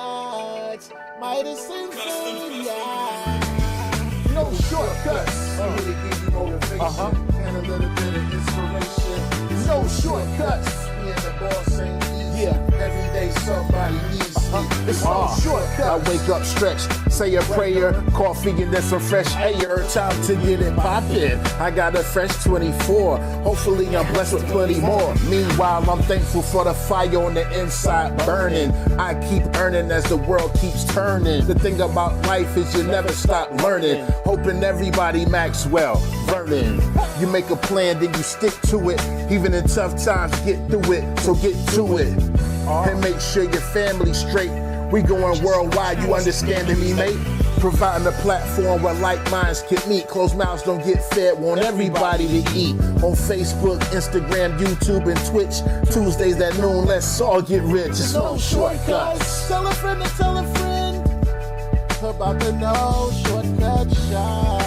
shortcuts. Midas and Fame, yeah. No shortcuts. Here to give you motivation and a little bit of inspiration. No shortcuts. Me and the boss ain't easy. Yeah. Every day somebody needs me. It's no shortcuts. I wake up, stretch, say a prayer, coffee and then some fresh air. Time to get it poppin'. I got a fresh 24. Hopefully I'm blessed with plenty more. Meanwhile, I'm thankful for the fire on the inside burning. I keep earning as the world keeps turning. The thing about life is you never stop learning. Hoping everybody Maxwell, Vernon. You make a plan, then you stick to it. Even in tough times, get through it. So get to it. And make sure your family's straight. We going worldwide, you understanding me, mate? Providing a platform where like minds can meet. Closed mouths don't get fed, want everybody to eat. On Facebook, Instagram, YouTube, and Twitch. Tuesdays at noon, let's all get rich. It's no shortcuts. Tell a friend to tell a friend about the No Shortcut Show.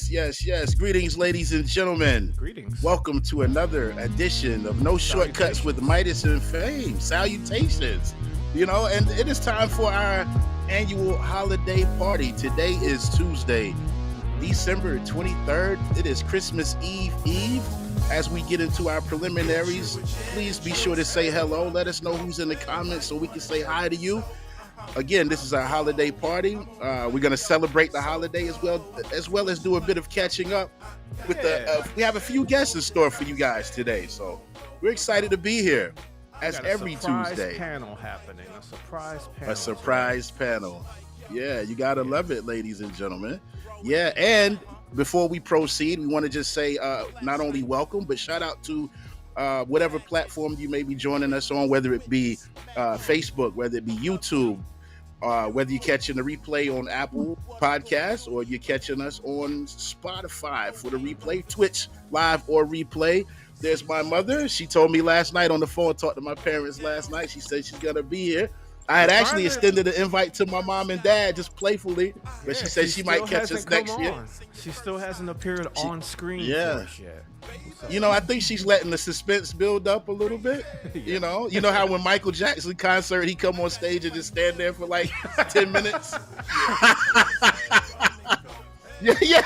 Yes. Greetings, ladies and gentlemen. Greetings. Welcome to another edition of No Shortcuts with Midas and Fame. Salutations. And it is time for our annual holiday party. Today is Tuesday, December 23rd. It is Christmas Eve. As we get into our preliminaries, please be sure to say hello. Let us know who's in the comments so we can say hi to you. Again, this is our holiday party. We're going to celebrate the holiday as well as do a bit of catching up with we have a few guests in store for you guys today. So we're excited to be here as every Tuesday. Panel happening. A surprise panel. Yeah, you got to love it, ladies and gentlemen. Yeah, and before we proceed, we want to just say not only welcome, but shout out to whatever platform you may be joining us on, whether it be Facebook, whether it be YouTube, whether you're catching the replay on Apple Podcasts or you're catching us on Spotify for the replay, Twitch live or replay. There's my mother. She told me last night on the phone, talked to my parents last night. She said she's going to be here. I had actually extended the invite to my mom and dad just playfully, but she said she might catch us next year. She still hasn't appeared on screen for us yet. I think she's letting the suspense build up a little bit. You know how when Michael Jackson concert, he come on stage and just stand there for like 10 minutes. Yeah.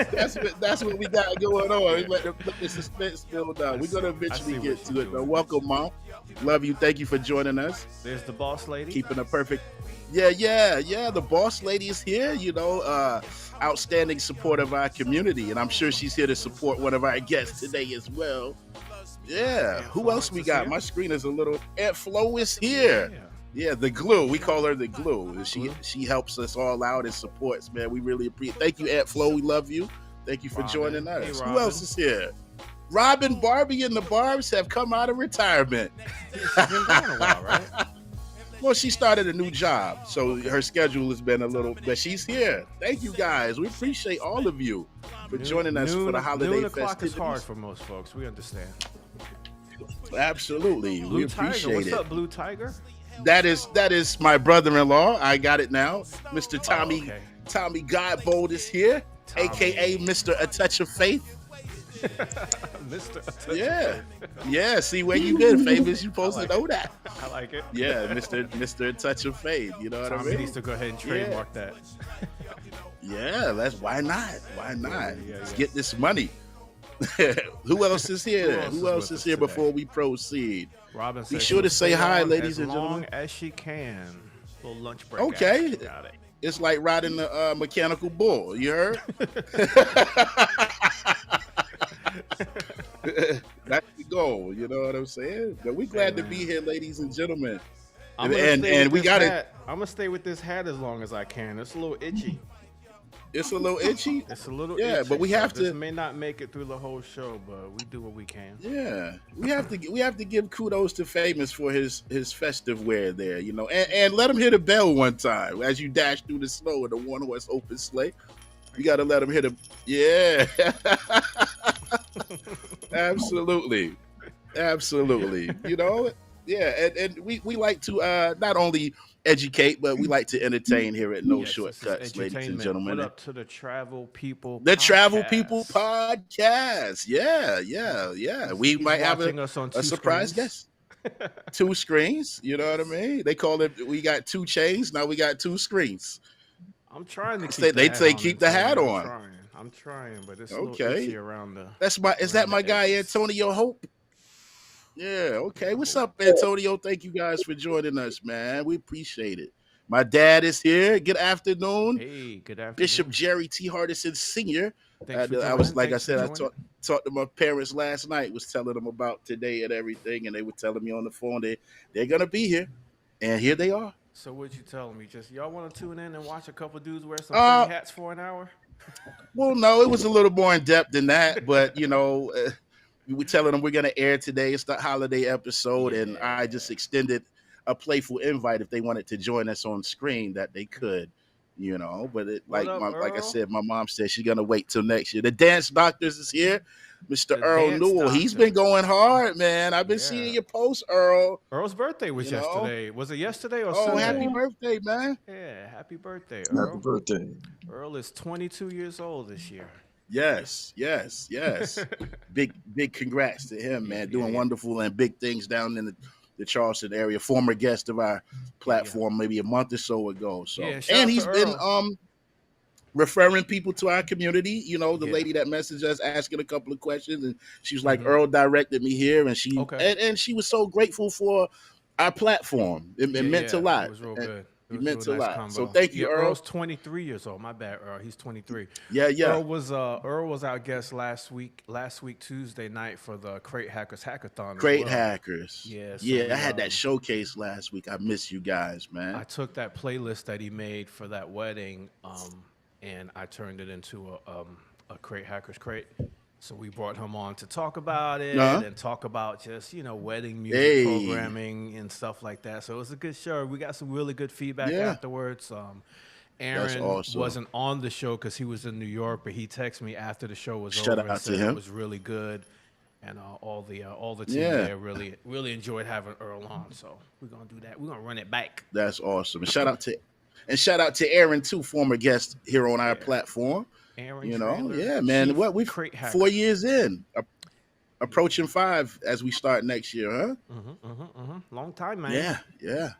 That's what we got going on. We let the suspense build up. We're gonna eventually get to it though. Welcome, Mom. Love you. Thank you for joining us. There's the boss lady. Keeping a perfect. Yeah. The boss lady is here. Outstanding support of our community, and I'm sure she's here to support one of our guests today as well. Yeah. Who else we got? My screen is a little. Aunt Flo is here. Yeah, the glue. We call her the glue. She helps us all out and supports, man. We really appreciate. Thank you, Aunt Flo. We love you. Thank you for joining us. Who else is here? Robin, Barbie, and the Barbs have come out of retirement. She's been gone a while, right? Well, she started a new job, so her schedule has been a little, but she's here. Thank you, guys. We appreciate all of you for joining us for the holiday festivities. 9 o'clock is hard for most folks. We understand. Absolutely. We appreciate What's it. up, Blue Tiger? That is my brother-in-law. I got it now. Mr. Tommy Tommy Godbold is here, aka Mr. A Touch of Faith. Mr. Yeah. See where you been, famous. You supposed to know that. I like it. Yeah, Mr. A Touch of Faith. You know what I mean? needs to go ahead and trademark that. Yeah, why not? Yeah. Let's get this money. Who else is here? Who else is here before we proceed? Robin, be sure to say hi, ladies and gentlemen. As long as she can. Little lunch break. Okay. Got it. It's like riding a mechanical bull. You heard? That's the goal. You know what I'm saying? But we're glad to be here, ladies and gentlemen. I'm gonna stay with this hat as long as I can. It's a little itchy. It's a little itchy. It's a little itchy. But we have to. This may not make it through the whole show, but we do what we can. Yeah, we have to give kudos to Famous for his festive wear there, and let him hit a bell one time as you dash through the snow in a 1-horse open sleigh. You got to let him hit a absolutely. Yeah, and we like to not only educate, but we like to entertain here at No Yes, this is Shortcuts, ladies and edutainment. What gentlemen. up to the Travel People The Travel People podcast? Podcast. Yeah. We He's might have watching us on a two surprise screens. guest. Two screens, you know what I mean? They call it, we got two chains, now we got two screens. I'm trying to keep They the hat say on, keep the Antonio. hat on. I'm trying, but it's a little Okay. itchy around the. Is that my guy edges. Antonio Hope? Yeah, okay. What's up, Antonio? Thank you guys for joining us, man. We appreciate it. My dad is here. Good afternoon. Hey, good afternoon. Bishop Jerry T. Hardison Sr. Thanks for I was joining. like I Thanks said, for I joining. talked to my parents last night, was telling them about today and everything, and they were telling me on the phone they're gonna be here. And here they are. So what'd you tell me? Just y'all want to tune in and watch a couple dudes wear some funny hats for an hour? Well, no, it was a little more in depth than that, but we were telling them we're gonna air today. It's the holiday episode, and I just extended a playful invite if they wanted to join us on screen that they could, But like I said, my mom said she's gonna wait till next year. The Dance Doctors is here, Mr. Earl Newell. He's been going hard, man. I've been seeing your posts, Earl. Earl's birthday was yesterday. Was it yesterday or Sunday? Oh, happy birthday, man! Yeah, happy birthday, Earl. Happy birthday. Earl is 22 years old this year. Yes. Big congrats to him, man. Doing wonderful and big things down in the Charleston area. Former guest of our platform maybe a month or so ago. So and he's been referring people to our community. The lady that messaged us asking a couple of questions, and she was like, Earl directed me here, and she was so grateful for our platform. It meant a lot. It was real good. It meant a lot. Combo. So thank you, Earl. Earl's 23 years old. My bad, Earl. He's 23. Yeah. Earl was our guest last week Tuesday night for the Crate Hackers Hackathon. Crate Hackers. Yeah. So I had that showcase last week. I miss you guys, man. I took that playlist that he made for that wedding, and I turned it into a Crate Hackers crate. So we brought him on to talk about it and talk about just, wedding music programming and stuff like that. So it was a good show. We got some really good feedback afterwards. Aaron wasn't on the show because he was in New York, but he texted me after the show was over and said it was really good. And all the team there really enjoyed having Earl on. So we're going to do that. We're going to run it back. That's awesome. And shout out to Aaron too, former guest here on our platform. Aaron man. What we 4 years in, approaching 5 as we start next year, huh? Long time, man. Yeah,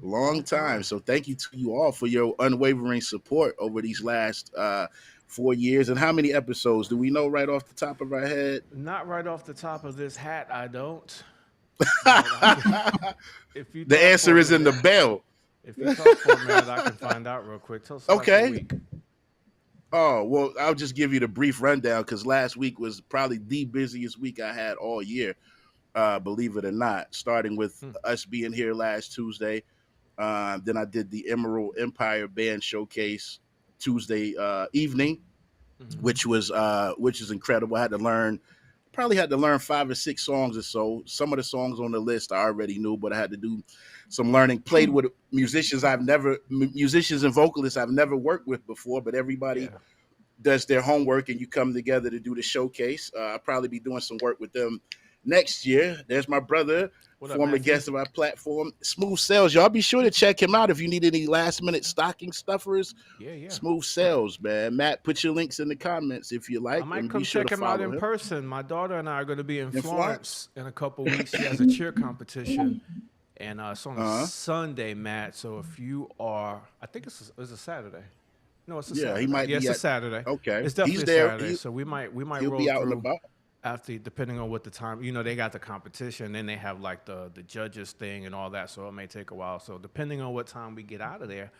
long time. So thank you to you all for your unwavering support over these last 4 years. And how many episodes do we know right off the top of our head? Not right off the top of this hat, I don't. The answer is in the bell. If you talk for a minute, I can find out real quick. Tell us about the week. Oh, well, I'll just give you the brief rundown because last week was probably the busiest week I had all year, believe it or not, starting with us being here last Tuesday. Then I did the Emerald Empire Band Showcase Tuesday evening, which is incredible. I had to learn 5 or 6 songs or so. Some of the songs on the list I already knew, but I had to do some learning. Played with musicians and vocalists I've never worked with before, but everybody does their homework and you come together to do the showcase. I'll probably be doing some work with them next year. There's my brother, former guest of our platform, Smooth Sales. Y'all be sure to check him out if you need any last minute stocking stuffers. Yeah. Smooth Sales, man. Matt, put your links in the comments if you like. I might come check him out in person. My daughter and I are going to be in Florence in a couple weeks. She has a cheer competition. And it's on a Sunday, Matt. So if you are, I think it's a Saturday. No, it's a Saturday. He might. It's a Saturday. Okay, it's definitely a Saturday. So we might roll be out through and about after, depending on what the time. They got the competition, then they have like the judges thing and all that. So it may take a while. So depending on what time we get out of there,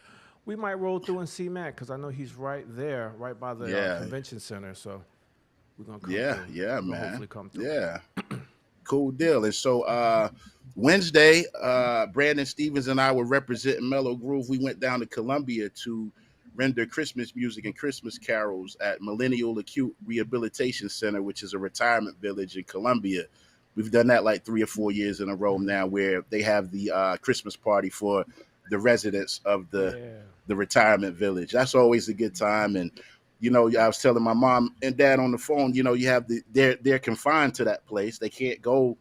we might roll through and see Matt because I know he's right there, right by the convention center. So we're gonna come through. Yeah, man. Hopefully come through. Yeah. Cool deal. And so Wednesday, Brandon Stevens and I were representing Mellow Groove. We went down to Columbia to render Christmas music and Christmas carols at Millennial Acute Rehabilitation Center, which is a retirement village in Columbia. We've done that like 3 or 4 years in a row now, where they have the Christmas party for the residents of the retirement village. That's always a good time. And I was telling my mom and dad on the phone, you have they're confined to that place. They can't go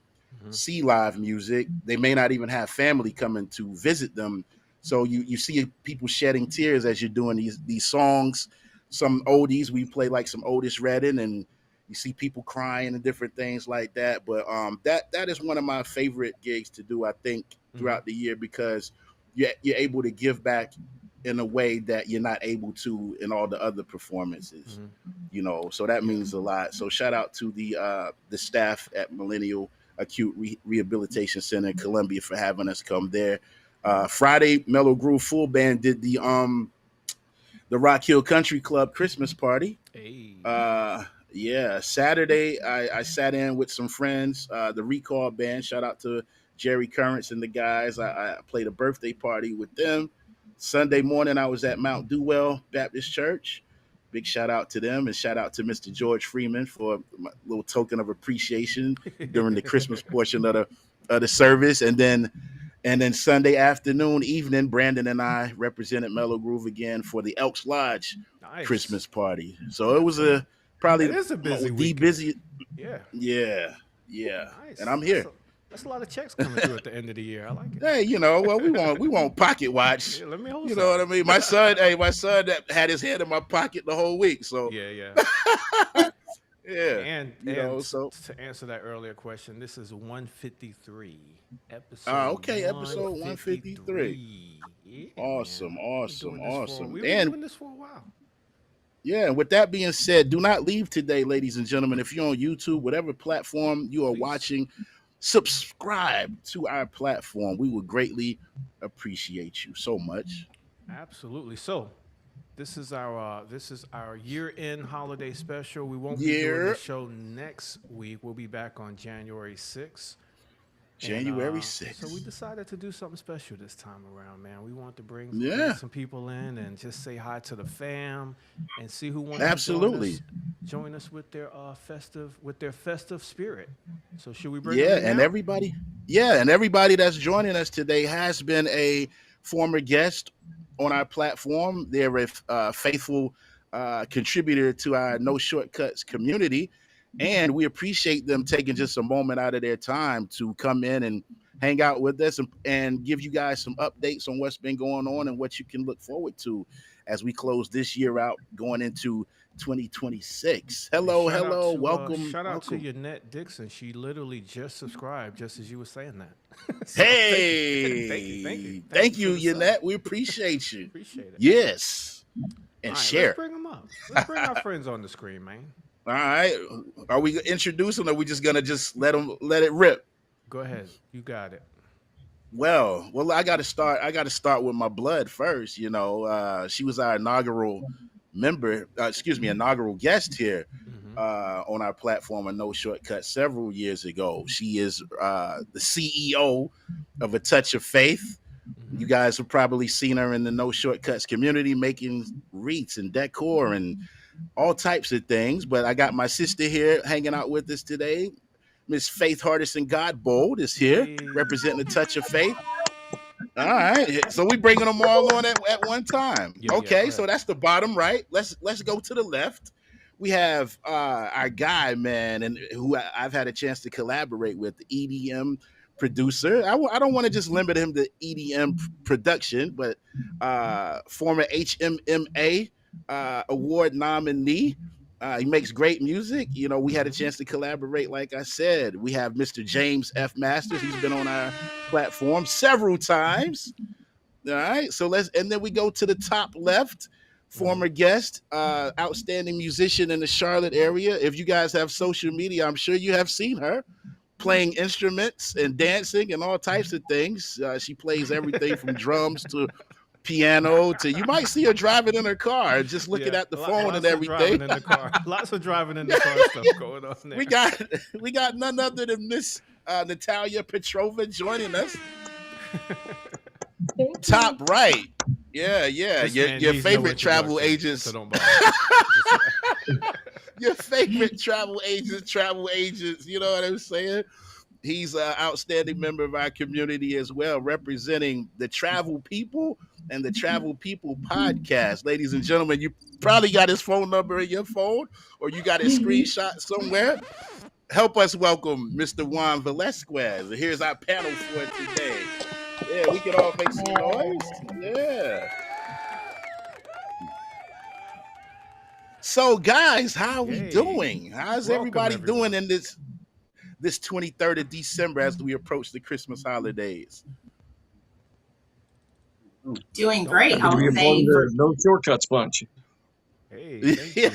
see live music. They may not even have family coming to visit them. So you see people shedding tears as you're doing these songs. Some oldies, we play like some Otis Redding, and you see people crying and different things like that. But that is one of my favorite gigs to do, I think, throughout the year, because you're able to give back in a way that you're not able to in all the other performances, so that means a lot. So shout out to the staff at Millennial Acute Rehabilitation Center in Columbia for having us come there. Friday, Mellow Groove Full Band did the Rock Hill Country Club Christmas party. Hey. Saturday I sat in with some friends, the Recall Band. Shout out to Jerry Currents and the guys. I played a birthday party with them. Sunday morning, I was at Mount Dewell Baptist Church. Big shout out to them, and shout out to Mr. George Freeman for my little token of appreciation during the Christmas portion of the service. And then Sunday evening, Brandon and I represented Mellow Groove again for the Elks Lodge Christmas party. So it was probably busy week. Yeah. Nice. And I'm here. That's a lot of checks coming through at the end of the year. I like it. Hey, we won't pocket watch. Yeah, let me hold. You know what I mean? My son that had his head in my pocket the whole week. So yeah. Yeah. And so to answer that earlier question, this is 153 episode. Okay, episode 153. Yeah, awesome. We've been doing this for a while. Yeah, and with that being said, do not leave today, ladies and gentlemen. If you're on YouTube, whatever platform you are watching, subscribe to our platform. We would greatly appreciate you so much. Absolutely. So this is our year-end holiday special. We won't be doing the show next week. We'll be back on January 6th. January 6th. So we decided to do something special this time around, man. We want to bring some people in and just say hi to the fam and see who wants to join us with their festive spirit. So should we bring them in and now? everybody that's joining us today has been a former guest on our platform. They're a faithful contributor to our No Shortcuts community. And we appreciate them taking just a moment out of their time to come in and hang out with us and give you guys some updates on what's been going on and what you can look forward to as we close this year out going into 2026. Hello, welcome. Shout out to Yannette Dixon. She literally just subscribed just as you were saying that. So hey, thank you, Yannette. We appreciate you. Appreciate it. Yes. And share. Let's bring them up. Let's bring our friends on the screen, man. All right. Are we introducing, or are we just gonna let it rip? Go ahead. You got it. Well, I got to start with my blood first. She was our inaugural guest here on our platform of No Shortcuts several years ago. She is the CEO of A Touch of Faith. You guys have probably seen her in the No Shortcuts community making wreaths and decor and all types of things. But I got my sister here hanging out with us today. Miss Faith Hardison Godbold is here representing A Touch of Faith. All right. So we bringing them all on at one time. So that's the bottom right. Let's go to the left. We have our guy, man, and who I've had a chance to collaborate with, the EDM producer. I don't want to just limit him to EDM production, but former HMMA award nominee. He makes great music. We had a chance to collaborate. Like I said, we have Mr. James F. Masters. He's been on our platform several times. All right. And then we go to the top left, former guest, outstanding musician in the Charlotte area. If you guys have social media, I'm sure you have seen her playing instruments and dancing and all types of things. She plays everything from drums to piano to, you might see her driving in her car, just looking at the phone and everything. Lots of driving in the car stuff going on there. We got none other than Miss Natalia Petrova joining us. Top right. Yeah. Your favorite travel agents. So don't bother. Your favorite travel agents, you know what I'm saying? He's an outstanding member of our community as well, representing the Travel People and the Travel People podcast. Ladies and gentlemen, you probably got his phone number in your phone or you got his screenshot somewhere. help us welcome Mr. Juan Velasquez. Here's our panel for today. Yeah, we can all make some noise. Yeah. So, guys, how are we doing? How's everybody doing in this 23rd of December as we approach the Christmas holidays? Doing great. I would say No Shortcuts bunch. Hey, thank you.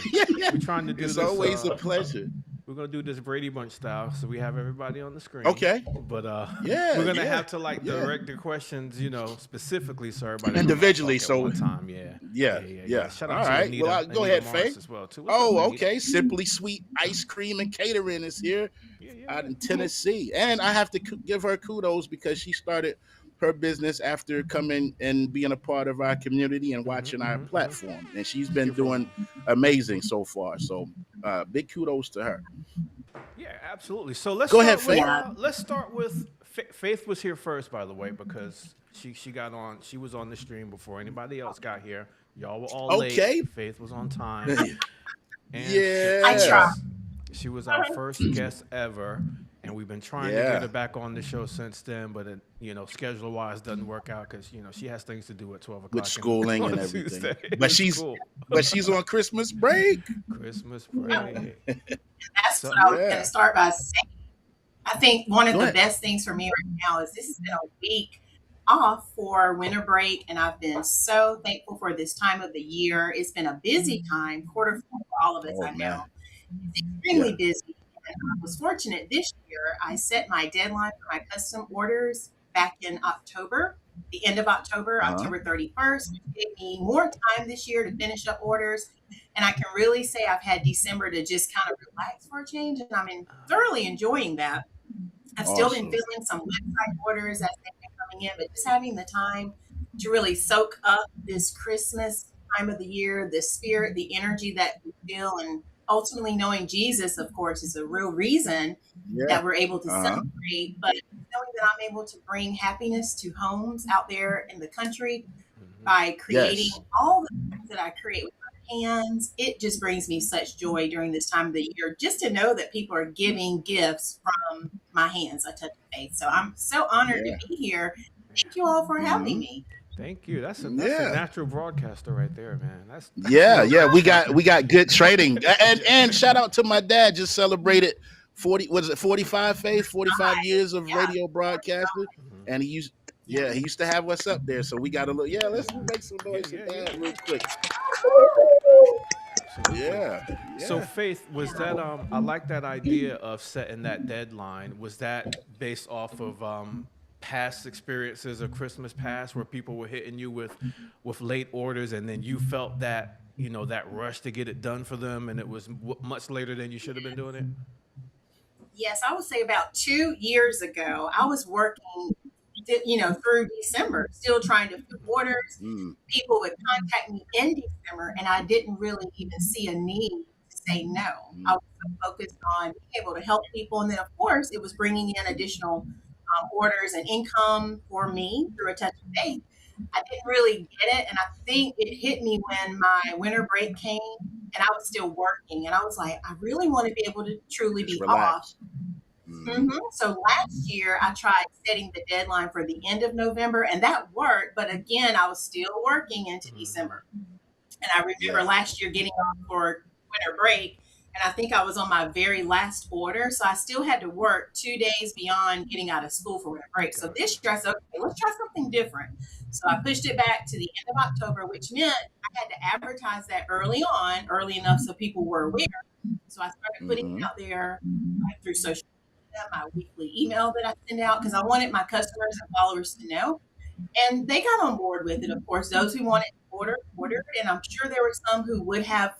We're trying to do it's this. It's always a pleasure. We're gonna do this Brady Bunch style, so we have everybody on the screen. Okay. But yeah, we're gonna have to direct the questions, specifically so everybody individually. So one time, yeah. Shout out all to right. Anita, Well, go ahead, Morris Faith. as well too. Okay. Simply Sweet Ice Cream and Catering is here out in Tennessee, and I have to give her kudos because she started her business after coming and being a part of our community and watching our platform, and she's been doing amazing so far. So, big kudos to her. Yeah, absolutely. So let's go ahead, Faith. Faith. Let's start with Faith was here first, by the way, because she got on. She was on the stream before anybody else got here. Y'all were all late. Faith was on time. And I tried. She was our first guest ever, and we've been trying to get her back on the show since then, but it, schedule-wise doesn't work out because she has things to do at 12 o'clock with schooling and everything. Tuesday. But she's on Christmas break. Christmas break. That's what I was going to start by saying. I think one of the best things for me right now is this has been a week off for winter break, and I've been so thankful for this time of the year. It's been a busy time, quarter four for all of us. I know it's extremely busy. And I was fortunate this year. I set my deadline for my custom orders back in October, the end of October, October 31st, which gave me more time this year to finish up orders. And I can really say I've had December to just kind of relax for a change, and I'm thoroughly enjoying that. I've still been filling some website orders as they've been coming in, but just having the time to really soak up this Christmas time of the year, the spirit, the energy that we feel, and ultimately knowing Jesus, of course, is a real reason that we're able to celebrate, but knowing that I'm able to bring happiness to homes out there in the country by creating all the things that I create with my hands, it just brings me such joy during this time of the year, just to know that people are giving gifts from my hands, a touch of faith. So I'm so honored to be here. Thank you all for having me. Thank you. That's a natural broadcaster right there, man. That's We got good trading, and shout out to my dad. Just celebrated 45 Faith 45 years of radio broadcasting, and he used to have us up there. So we got a little let's make some noise for Dad real quick. So Faith, was that I like that idea of setting that deadline. Was that based off of past experiences of Christmas past where people were hitting you with late orders, and then you felt that that rush to get it done for them, and it was much later than you should have been doing it? Yes, I would say about 2 years ago, I was working through December, still trying to fill orders. People would contact me in December, and I didn't really even see a need to say no. I was so focused on being able to help people, and then of course it was bringing in additional orders and income for me through a touch of faith. I didn't really get it, and I think it hit me when my winter break came and I was still working, and I was like, I really want to be able to truly be off. So last year I tried setting the deadline for the end of November, and that worked, but again I was still working into December. And I remember last year getting off for winter break, and I think I was on my very last order, so I still had to work 2 days beyond getting out of school for winter break. So this year I said, okay, let's try something different. So I pushed it back to the end of October, which meant I had to advertise that early enough so people were aware. So I started putting it out there through social media, my weekly email that I send out, because I wanted my customers and followers to know. And they got on board with it. Of course, those who wanted to ordered, and I'm sure there were some who would have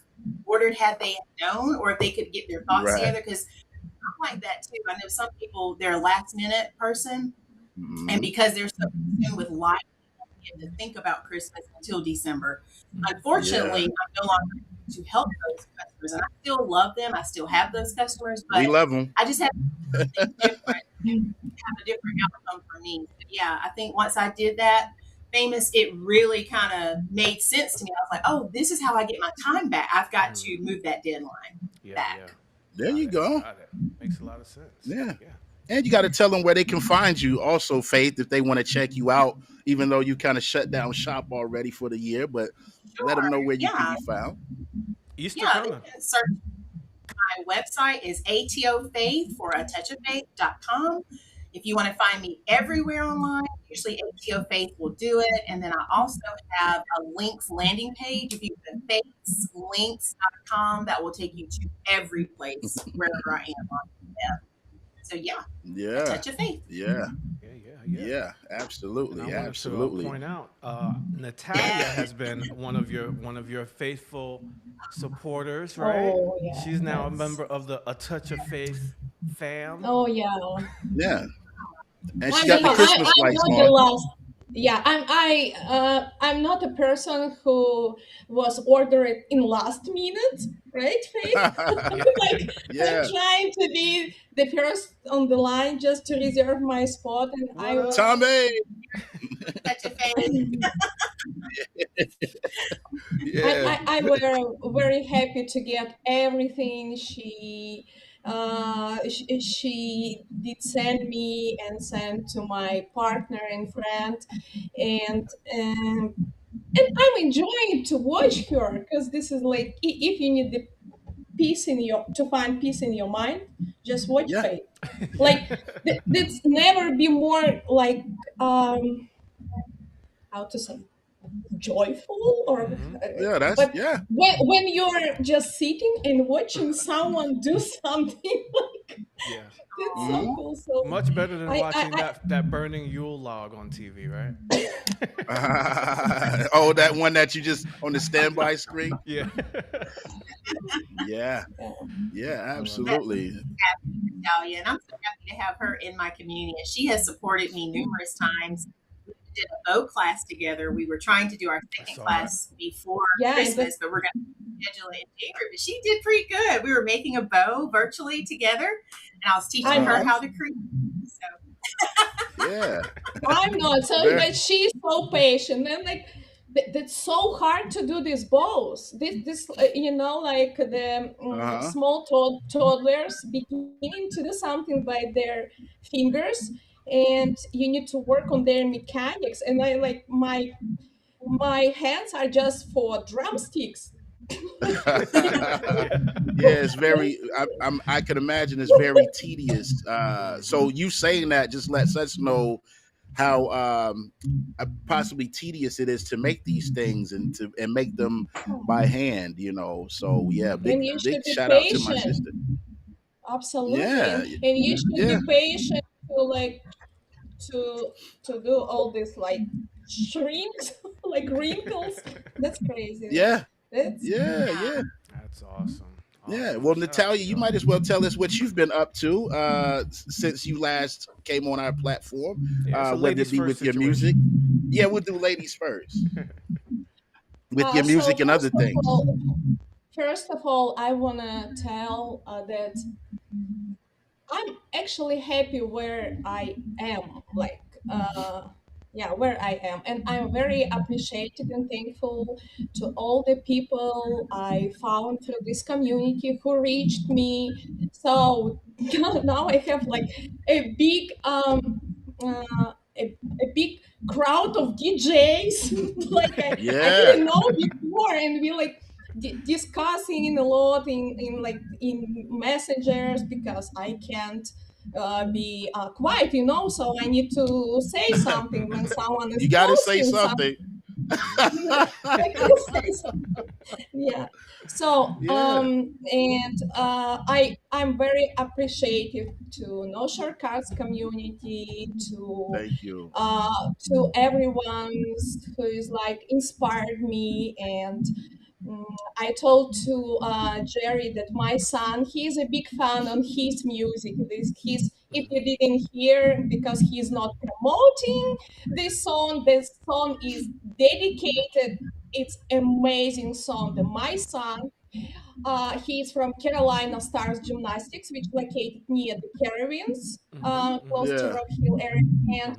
ordered had they known, or if they could get their thoughts together, because I'm like that too. I know some people, they're a last minute person, and because they're so consumed with life, they get to think about Christmas until December. Unfortunately, I'm no longer able to help those customers, and I still love them. I still have those customers, but we love them. I just have something different, have a different outcome for me. But I think once I did that, Famous, it really kind of made sense to me. I was like, oh, this is how I get my time back. I've got to move that deadline back. There you go. Makes a lot of sense. Yeah. Yeah. And you got to tell them where they can find you also, Faith, if they want to check you out, even though you kind of shut down shop already for the year, but let them Sure. know where you can Yeah. be found. Easter Yeah. They coming. can search. My website is atofaith for atouchoffaith.com. If you want to find me everywhere online, usually ATO Faith will do it. And then I also have a links landing page. If you go to faithslinks.com, that will take you to every place wherever I am on the web. So yeah, a Yeah. touch of faith. Yeah. Yeah. Yeah. And Absolutely. I wanted to Absolutely. point out, Natalia has been one of your faithful supporters, right? Oh yeah, She's now a that's member of the A Touch of Faith fam. oh yeah. Yeah. And she I'm got the not, Christmas I'm lights not the on. last. Yeah, I'm not a person who was ordered in last minute, right, Faith? Like Yeah. I'm trying to be the first on the line just to reserve my spot, and What I up? was Tommy. Touch of faith. Yeah. I were very happy to get everything she did send me and send to my partner and friend, and um, and I'm enjoying to watch her because this is like if you need the peace in your to find peace in your mind, just watch Yeah. Faith. Like that's never be more like how to say joyful or Yeah. That's but yeah. when you're just sitting and watching someone do something like Yeah. that's so cool. So Much better than I, watching I, that burning Yule log on TV, right? Oh, that one that you just on the standby screen. Yeah. Yeah. I Yeah. I love it. Absolutely. Natalia, and I'm so happy to have her in my community. And she has supported me numerous times. We did a bow class together. We were trying to do our I second saw that. class before yeah, Christmas, but we're going to schedule it in January. But she did pretty good. We were making a bow virtually together, and I was teaching her Uh-huh. how to create. So Yeah. I'm not so Very. but she's so patient and like that's so hard to do these bows this like the Uh-huh. small toddlers beginning to do something by their fingers and you need to work on their mechanics and I like my hands are just for drumsticks. Yeah, it's very. I can imagine it's very tedious. So you saying that just lets us know how possibly tedious it is to make these things and make them by hand. So yeah, And you big should be shout out to my patient. sister. Absolutely. Yeah. And you should Yeah. be patient to like to do all this like shrinks, like wrinkles. That's crazy. Yeah. That's Yeah. Yeah. That's awesome. Yeah. Awesome. Well, Shout out Natalia, to you y'all. might as well tell us what you've been up to since you last came on our platform, Yeah, it's a whether ladies it be first with your music. situation. Yeah, we'll do ladies first with your so music and other things. first of all, I wanna tell that I'm actually happy where I am, like, yeah, where I am. And I'm very appreciative and thankful to all the people I found through this community who reached me. So now I have like a big, a big crowd of DJs like I Yeah. didn't know before, and we like discussing a lot in like in messengers because I can't be quiet, so I need to say something when someone is You got to say posting something. I gotta say something. Yeah. So Yeah. and I'm very appreciative to No Shortcuts community, Thank you. to everyone who is like inspired me and I told to Jerry that my son, he's a big fan on his music. If you didn't hear, because he's not promoting this song is dedicated. It's amazing song. My son, he's from Carolina Stars Gymnastics, which located near the Caribbeans, close to Yeah. Rock Hill area, and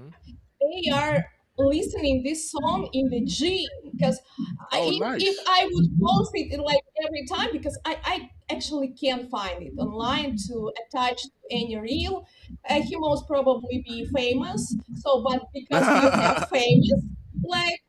they are listening this song in the gym because if nice. I would post it like every time, because I actually can't find it online to attach to any reel, he most probably be famous. So, but because you have famous, like,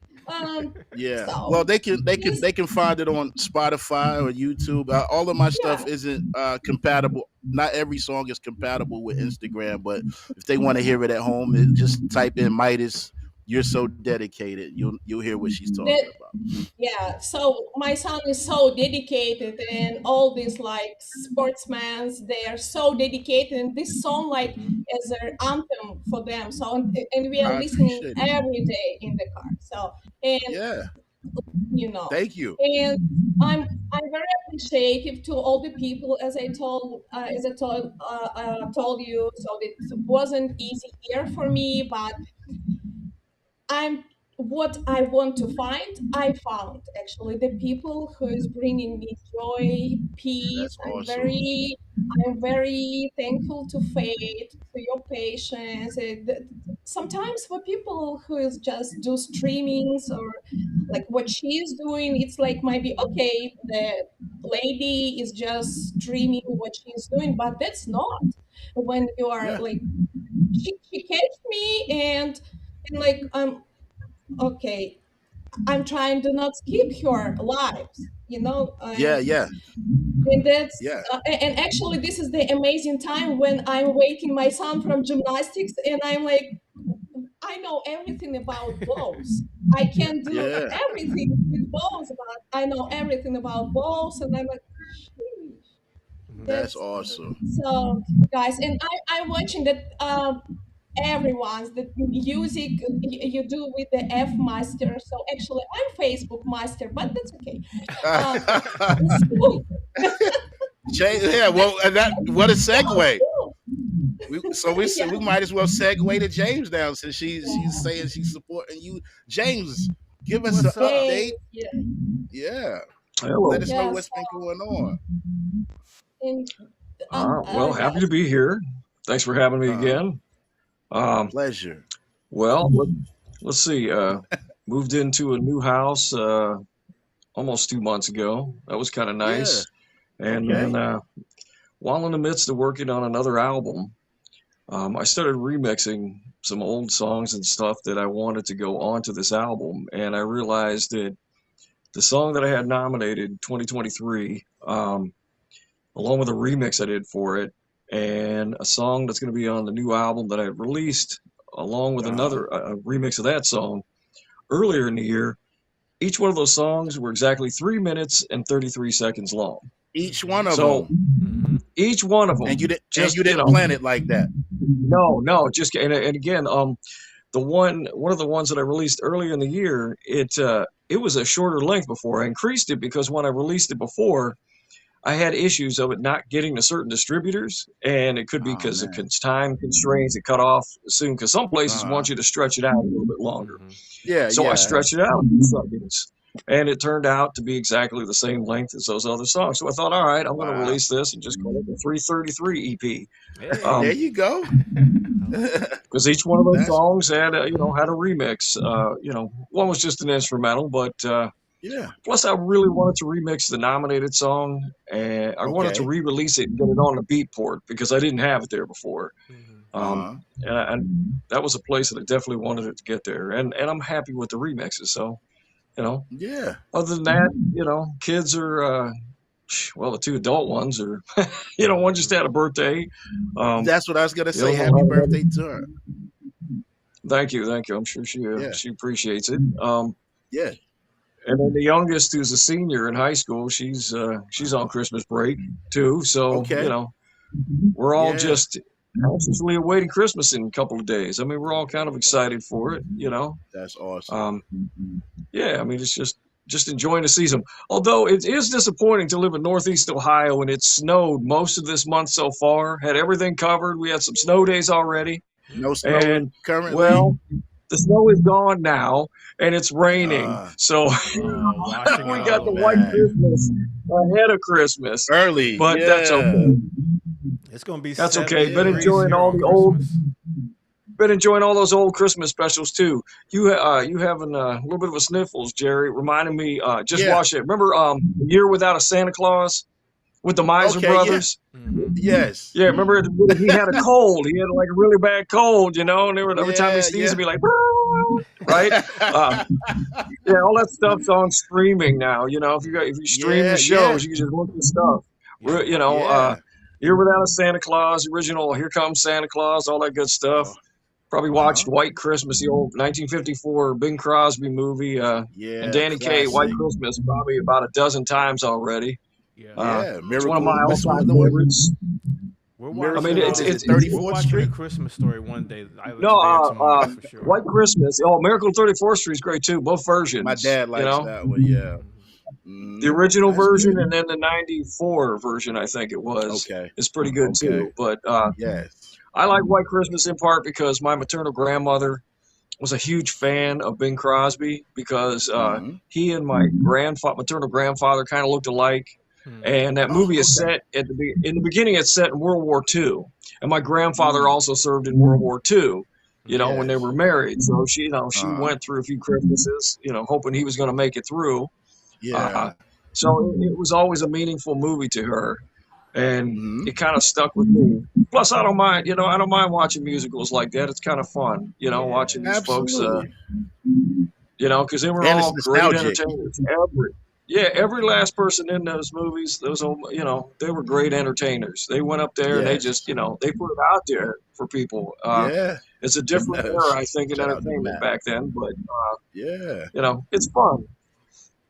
Yeah. Well, so they can this, find it on Spotify or YouTube. All of my stuff yeah, isn't compatible. Not every song is compatible with Instagram, but if they want to hear it at home, just type in Midas. You're so dedicated. You'll hear what she's that, talking about. yeah. So my son is so dedicated, and all these like sportsmen, they are so dedicated, and this song like is an anthem for them. So, and we are I listening appreciate it. every day in the car. So, and Yeah. you know, Thank you. and I'm very appreciative to all the people, as I told you. So it wasn't easy here for me, but I'm what I want to find, I found actually the people who is bringing me joy, peace. That's awesome. I'm very thankful to Fate, to your patience. Sometimes for people who is just do streamings or like what she is doing, it's like maybe okay, the lady is just streaming what she's doing, but that's not when you are Yeah. like she catch me and like okay, I'm trying to not skip her lives, Yeah. Yeah. and that's Yeah. and actually this is the amazing time when I'm waiting my son from gymnastics, and I'm like, I know everything about balls. I can't do Yeah. everything with balls, but I know everything about balls, and I'm like, "Sheesh." That's That's awesome. so, guys, and I'm watching that. Everyone's the music you do with the F master. So actually, I'm Facebook master, but that's okay. Um, so, Yeah. Well, and that what a so segue. cool. We Yeah. might as well segue to James now since she's saying she's supporting you. James, give us an What's up? Hey, update. yeah, Yeah. Let Hello. us know yeah. what's been going on. And, Well, happy to guys, be here. Thanks for having me Uh-huh. again. Um, Pleasure. well, let's see. Moved into a new house almost 2 months ago. That was kind of Yeah. nice. And Okay. then while in the midst of working on another album, I started remixing some old songs and stuff that I wanted to go onto this album. And I realized that the song that I had nominated 2023, along with a remix I did for it, and a song that's going to be on the new album that I released, along with Uh-huh. another remix of that song earlier in the year. Each one of those songs were exactly 3 minutes and 33 seconds long. Each one of So them. each one of And them, you just didn't plan it like that. no, just and again, one of the ones that I released earlier in the year, it was a shorter length before. I increased it because when I released it before, I had issues of it not getting to certain distributors, and it could be Oh because of man. time constraints. It cut off soon because some places Uh-huh. want you to stretch it out a little bit longer. Yeah, So I yeah. stretched it out in seconds, and it turned out to be exactly the same length as those other songs. So I thought, all right, I'm going to Wow. release this and just call it the 333 EP. There Hey. you go. Because each one of those That's songs had a remix. One was just an instrumental, but yeah. plus I really wanted to remix the nominated song, and I wanted to Okay. re-release it and get it on a Beatport because I didn't have it there before. Uh-huh. And that was a place that I definitely wanted it to get there, and I'm happy with the remixes. So Yeah. other than that, kids are well, the two adult ones are one just had a birthday. That's what I was gonna The say. other Happy one, birthday to her. thank you. I'm sure Yeah. she appreciates it. Yeah. And then the youngest, who's a senior in high school, she's on Christmas break too. So Okay. we're all Yeah. just anxiously awaiting Christmas in a couple of days. I mean, we're all kind of excited for it. That's awesome. Yeah. I mean, it's just enjoying the season. Although it is disappointing to live in Northeast Ohio and it snowed most of this month so far. Had everything covered. We had some snow days already, No snow and currently. well, the snow is gone now, and it's raining. Uh, So Washing we it got off. the white man. Christmas ahead of Christmas, Early. but Yeah. that's okay. It's gonna be That's 70 okay. Been degrees enjoying here all on the old, Christmas. been enjoying all those old Christmas specials too. You having a little bit of a sniffles, Jerry. Reminding me, just Yeah. watch it. Remember, Year Without a Santa Claus with the Miser Okay, brothers? Yes. Yeah, remember he had a cold. He had like a really bad cold, and they were every time he Yeah, sneezed, he'd be like, right? Yeah, all that stuff's on streaming now. If you stream Yeah, the shows, you can just look at stuff. Yeah. Year Without a Santa Claus, original Here Comes Santa Claus, all that good stuff. Oh, Probably watched White Christmas, the old 1954 Bing Crosby movie, yeah. and Danny Kaye, White classic. Christmas, probably about a dozen times already. Yeah, It's one of my Miracle- all-time the one- favorites. We're Miracle- watching, it's- it's- 34th we're watching Street? A Christmas Story one day. Either No, today or tomorrow, for sure. White Christmas. Oh, Miracle on 34th Street is great too. Both versions. My dad likes that one. Yeah. The original That's version good. and then the '94 version, I think it was. Okay. It's pretty good too. But Yes. I like White Christmas in part because my maternal grandmother was a huge fan of Bing Crosby because he and my maternal grandfather kind of looked alike. And that movie is set in the beginning. It's set in World War II, and my grandfather also served in World War II. When they were married, so she went through a few Christmases, hoping he was going to make it through. Yeah. So it was always a meaningful movie to her, and it kind of stuck with me. Plus, I don't mind, I don't mind watching musicals like that. It's kind of fun, watching these folks, Absolutely. because they were And all it's great nostalgic. entertainers. Every last person in those movies, they were great entertainers. They went up there and they Yes. just, they put it out there for people. Yeah. It's a different Yes. era, I think, in Shout out to entertainment Matt. back then, but, Yeah. it's fun.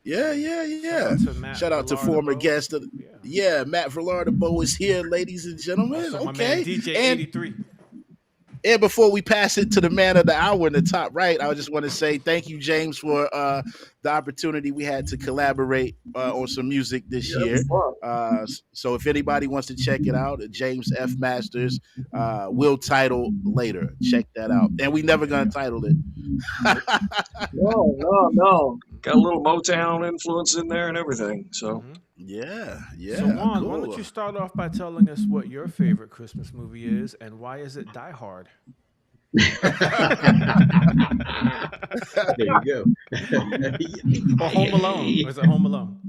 Yeah. Shout out to former guest. Matt Villardo is here, ladies and gentlemen. Also, my Okay. man, DJ And 83. And before we pass it to the man of the hour in the top right, I just want to say thank you, James, for the opportunity we had to collaborate on some music this year. So if anybody wants to check it out, James F. Masters will title later. Check that out. And we never gonna title it. No. Got a little Motown influence in there and everything. So yeah. So Juan, why cool. don't you start off by telling us what your favorite Christmas movie is and why is it Die Hard? There you go. Or Home Alone? Or is it Home Alone?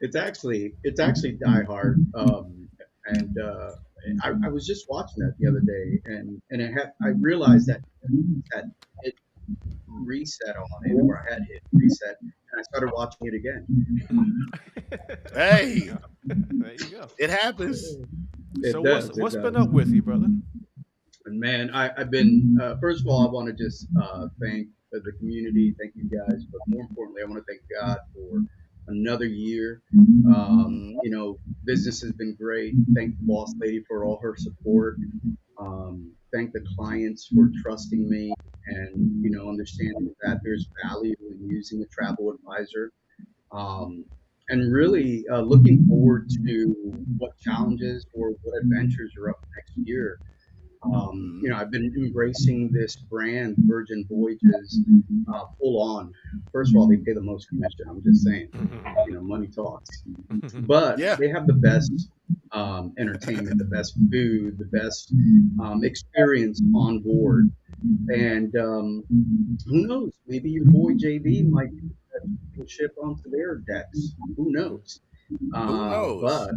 It's actually Die Hard, and I was just watching that the other day, and I realized that it reset on it, or I had hit reset, and I started watching it again. Hey, there you go. It happens. So what's been up with you, brother? And man, I've been first of all, I want to just thank the community, thank you guys, but more importantly, I want to thank God for another year. Business has been great. Thank the boss lady for all her support. Thank the clients for trusting me and understanding that there's value in using a travel advisor. And really looking forward to what challenges or what adventures are up next year. I've been embracing this brand, Virgin Voyages, full on. First of all, they pay the most commission. I'm just saying, money talks. But they have the best entertainment, the best food, the best experience on board. And who knows? Maybe your boy JD might ship onto their decks. Who knows? But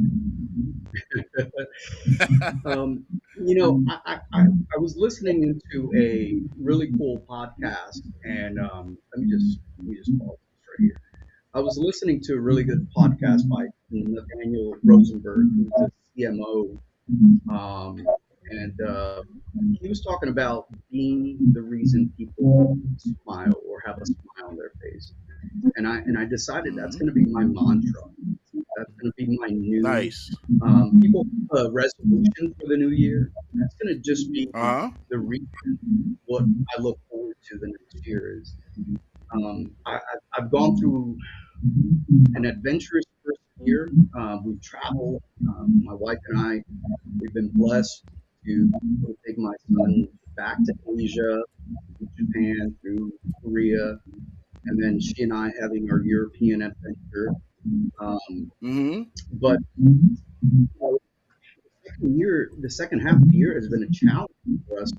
I was listening into a really cool podcast, and let me just pause this right here. I was listening to a really good podcast by Nathaniel Rosenberg, who's the CMO, and he was talking about being the reason people smile or have a smile on their face. And I decided that's going to be my mantra. That's going to be my new people resolution for the new year. That's going to just be the reason what I look forward to the next year is. I've gone through an adventurous first year. We've traveled. My wife and I, we've been blessed to take my son back to Asia, Japan, through Korea, and then she and I having our European adventure. But the second the second half of the year has been a challenge for us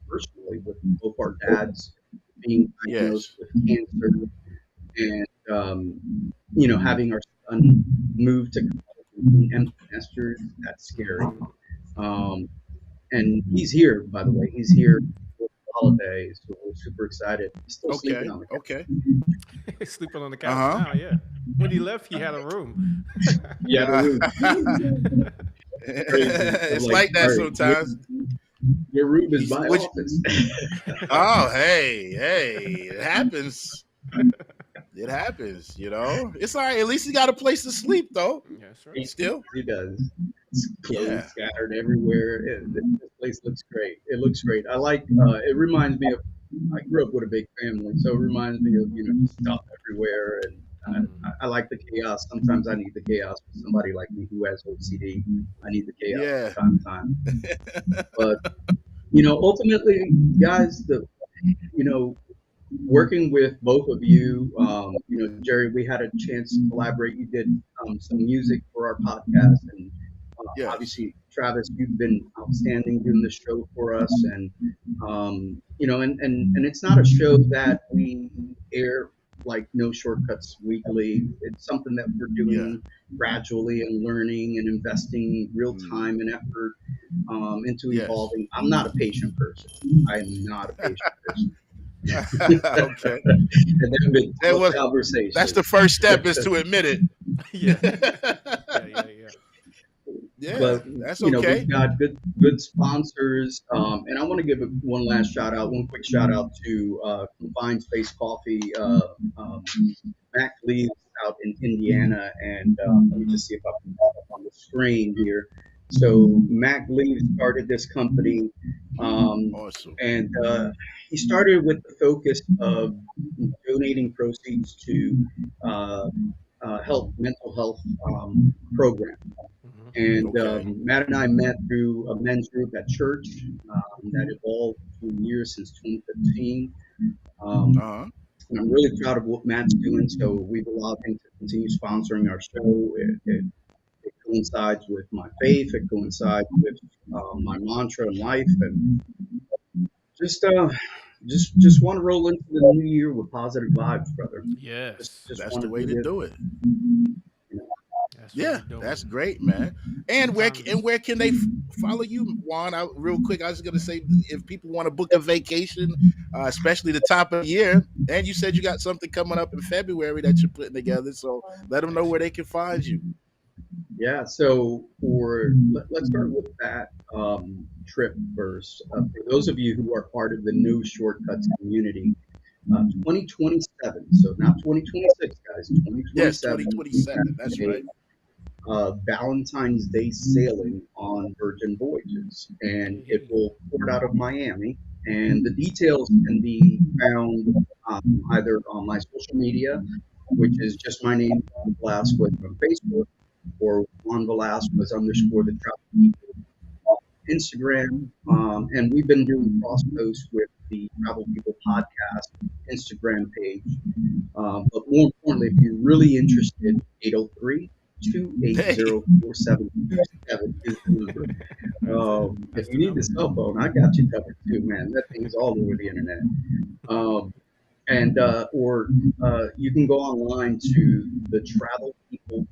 personally, with both our dads being diagnosed Yes. with cancer, and having our son move to empty nesters. That's scary. And he's here, by the way. He's here for the holidays, so we're super excited. He's still sleeping Okay. on the couch. Okay. He's sleeping on the couch now. Yeah. When he left, he had a room. Yeah, the room. It's like that sometimes. Your room is my office. Oh, hey, it happens. It happens, It's all right. At least he got a place to sleep, though. That's right. Still. He does. It's clothes scattered everywhere. This place looks great. It looks great. I like. It reminds me of. I grew up with a big family, so it reminds me of stuff everywhere, and I like the chaos. Sometimes I need the chaos. For somebody like me who has OCD, I need the chaos from time to time. But ultimately, guys, working with both of you, Jerry, we had a chance to collaborate. You did some music for our podcast, and obviously, Travis, you've been outstanding doing the show for us, and and it's not a show that we air like No Shortcuts weekly. It's something that we're doing gradually and learning and investing real time and effort into evolving. I'm not a patient person. I am not a patient person. Okay. And that's the first step, is to admit it. Yeah. But that's okay. We've got good sponsors, and I want to give one quick shout out to Confined Space Coffee, Mac Leaves out in Indiana, and let me just see if I can pop up on the screen here. So Mac Leaves started this company, Awesome. and he started with the focus of donating proceeds to mental health program. And Matt and I met through a men's group at church that evolved through years since 2015. And I'm really proud of what Matt's doing. So we've allowed him to continue sponsoring our show. It coincides with my faith. It coincides with my mantra in life, and just want to roll into the new year with positive vibes, brother. Yes, that's the way to do it. That's great, man. And where can they follow you, Juan? Real quick, I was going to say, if people want to book a vacation, especially the top of the year, and you said you got something coming up in February that you're putting together, so let them know where they can find you. Yeah, so let's start with that trip first. For those of you who are part of the new Shortcuts community, 2027, so not 2026, guys, 2027. Yes, 2027, that's right. Valentine's Day sailing on Virgin Voyages, and it will port out of Miami. And the details can be found either on my social media, which is just my name, Juan Velasquez, on Facebook, or Juan Velasquez _ the Travel People on Instagram. And we've been doing cross posts with the Travel People podcast Instagram page. But more importantly, if you're really interested, 803-280-4727 is the number. If you need the cell phone, I got you covered too, man. That thing's all over the internet. Or you can go online to thetravelpeople.co.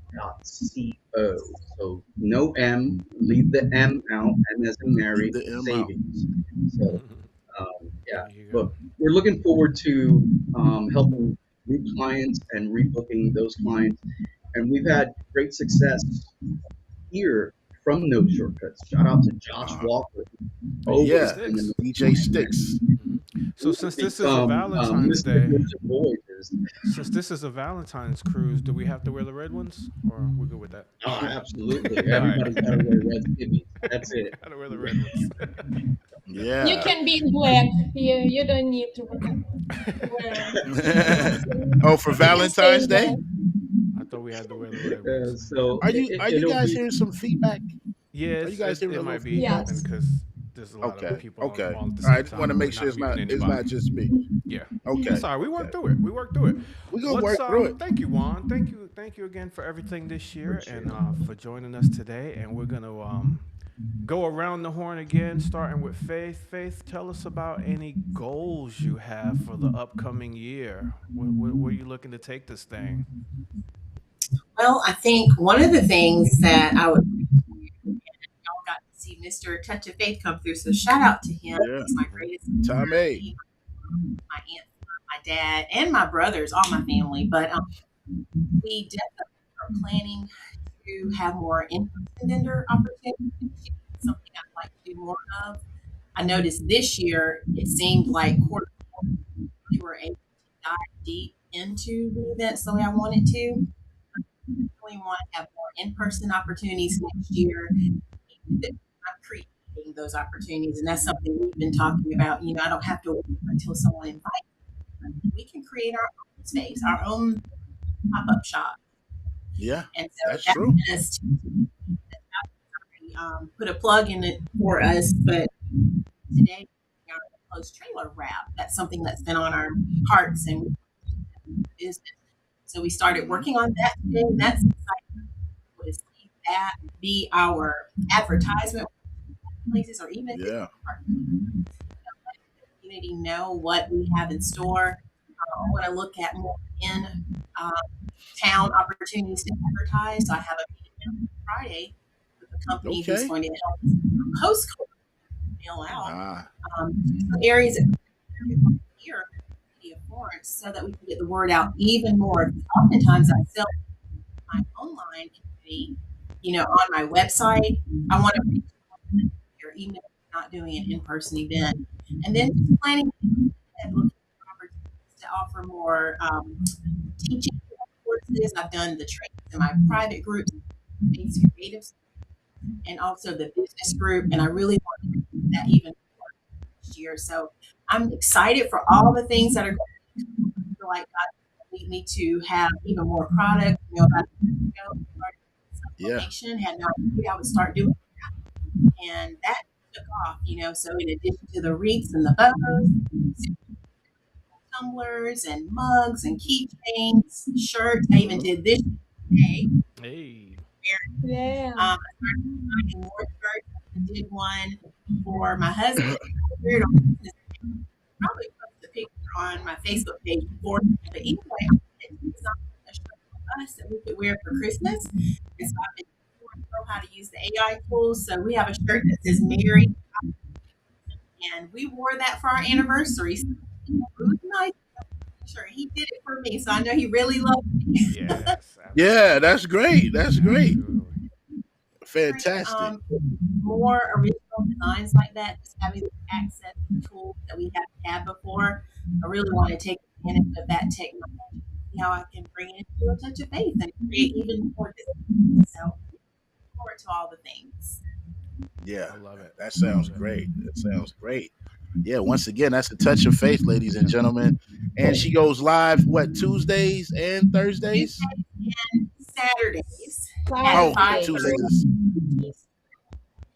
So no M, leave the M out, and as in Mary, savings. So but we're looking forward to helping new clients and rebooking those clients. And we've had great success here from No Shortcuts. Shout out to Josh Walker. DJ Sticks. So since this is a Valentine's Day, since this is a Valentine's cruise, do we have to wear the red ones, or we're good with that? Oh, absolutely. Everybody's got to wear red skivvies. That's it. Got to wear the red ones. Yeah. You can be in black. You don't need to wear. Oh, for Valentine's Day? I thought we had to wear the red ones. So are you guys hearing some feedback? Yeah, are you guys hearing it might be Yes. because there's a lot of people. Okay. On at the All right. I same just time want to who make are sure it's not muting just me. Yeah. Okay. Sorry, we worked through it. We're gonna work through it. Thank you, Juan. Thank you again for everything this year and for joining us today. And we're gonna go around the horn again, starting with Faith. Faith, tell us about any goals you have for the upcoming year. Where are you looking to take this thing? Well, I think one of the things that I would, y'all got to see Mr. Touch of Faith come through. So shout out to him. Yeah. He's my greatest Tommy. my aunt, my dad, and my brothers, all my family. But we definitely are planning to have more in-person vendor opportunities. Something I'd like to do more of. I noticed this year it seemed like quarter four, we were able to dive deep into the events the way I wanted to. Really want to have more in-person opportunities next year. I'm creating those opportunities, and that's something we've been talking about. I don't have to wait until someone invites me. We can create our own space, our own pop-up shop, Yeah, and so that's that true. just put a plug in it for us. But today, our closed trailer wrap. That's something that's been on our hearts and business. So we started working on that today, and that's exciting to see that be our advertisement places, or even if it's Yeah. our community know what we have in store. I want to look at more in uh, town opportunities to advertise. So I have a meeting on Friday with a company who's Okay. going to help post mail out Ah, areas that here in Florence so that we can get the word out even more. Oftentimes I sell my online community, on my website. I want to reach your email, not doing an in-person event, and then just planning and looking for opportunities to offer more teaching courses. I've done the trainings in my private groups, Basic Creatives, and also the business group, and I really want to do that even more next year. So I'm excited for all the things that are going to come. I feel like God lead me to have even more product. About a year ago, I started yeah. supplementation, had no idea I would start doing and that took off. So in addition to the wreaths and the bows, tumblers and mugs and keychains, shirts, I even did this today. Hey. Yeah. I started designing more shirts. I did one for my husband. Probably post a picture on my Facebook page before, but anyway, I designed a shirt for us that we could wear for Christmas. And so I've been know how to use the AI tools. So we have a shirt that says "Married," and we wore that for our anniversary. So it was nice. Sure, he did it for me, so I know he really loved me. Yes. Yeah, that's great. That's great. Absolutely. Fantastic. More original designs like that, just having access to tools that we haven't had before. I really want to take advantage of that technology, see how I can bring it into a touch of faith and create even more designs. So look forward to all the things. Yeah, I love it. that sounds great. That sounds great. Yeah, once again, that's a touch of faith, ladies and gentlemen. And she goes live Tuesdays and Thursdays? Tuesdays and Saturdays Oh, at 5:30. Tuesdays.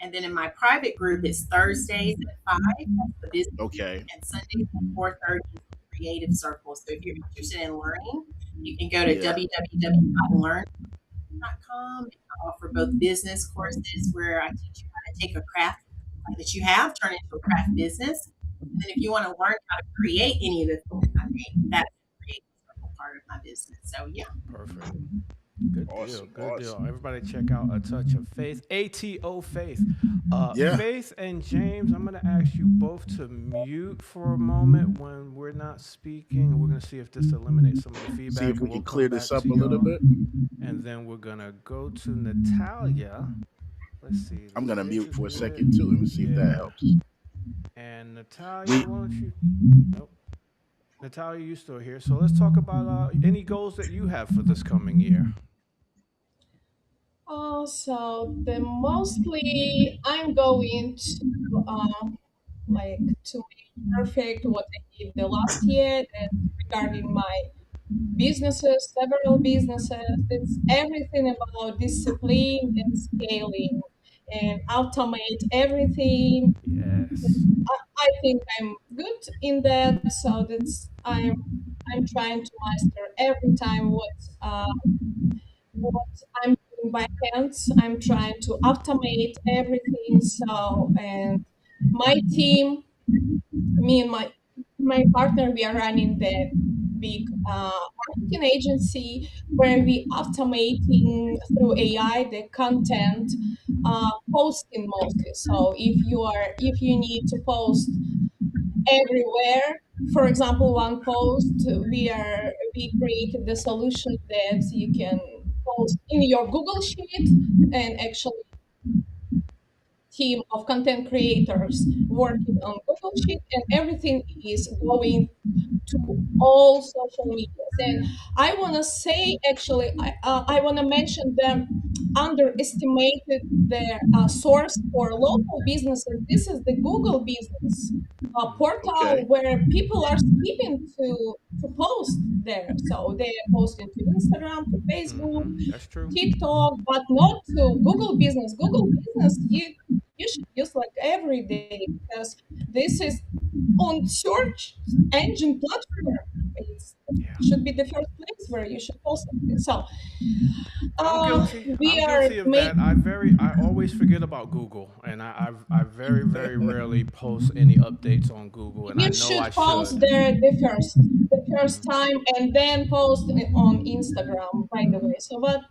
And then in my private group, it's Thursdays at 5. That's the business. Okay. And Sundays at 4:30 is the creative circle. So if you're interested in learning, you can go to Yeah. www.learn.com. I offer both business courses where I teach you how to take a craft that you have, turn it into a craft business. And then if you want to learn how to create any of the things I make, that's the creative circle part of my business. So yeah. Perfect. Good deal. Awesome, Good deal. awesome. Everybody check out A Touch of Faith. ATO Faith. Yeah. Faith and James, I'm going to ask you both to mute for a moment when we're not speaking. We're going to see if this eliminates some of the feedback. See if we and can we'll clear come this back up to a little y'all. bit. And then we're going to go to Natalia. Let's see. I'm gonna This mute is for a it. second too. Let me see if that Yeah. helps. And Natalia, why don't you? Nope. Natalia, you still here. So let's talk about any goals that you have for this coming year. So the mostly I'm going to to make perfect what I did the last year, and regarding my businesses, several businesses, it's everything about discipline and scaling and automate everything. Yes. I think I'm good in that, so I'm trying to master every time what I'm working by hands. I'm trying to automate everything. So, and my team, me and my partner, we are running the big marketing agency where we automating through AI the content posting mostly. So if you need to post everywhere, for example, one post, we created the solution that you can post in your Google Sheet, and actually team of content creators working on Google Sheet, and everything is going to all social medias. And I want to say, actually, I want to mention them underestimated their source for local businesses. This is the Google business portal Okay. where people are skipping to post there. So they are posting to Instagram, to Facebook, That's true. TikTok, but not to Google business. Google business, you should use like every day because this is on search engine platform. It Yeah. should be the first place where you should post something. So I'm guilty. we I'm are guilty of that. making. I always forget about Google, and I very very rarely post any updates on Google, and I You know I should post should. there the first time, and then post it on Instagram. By the way, so but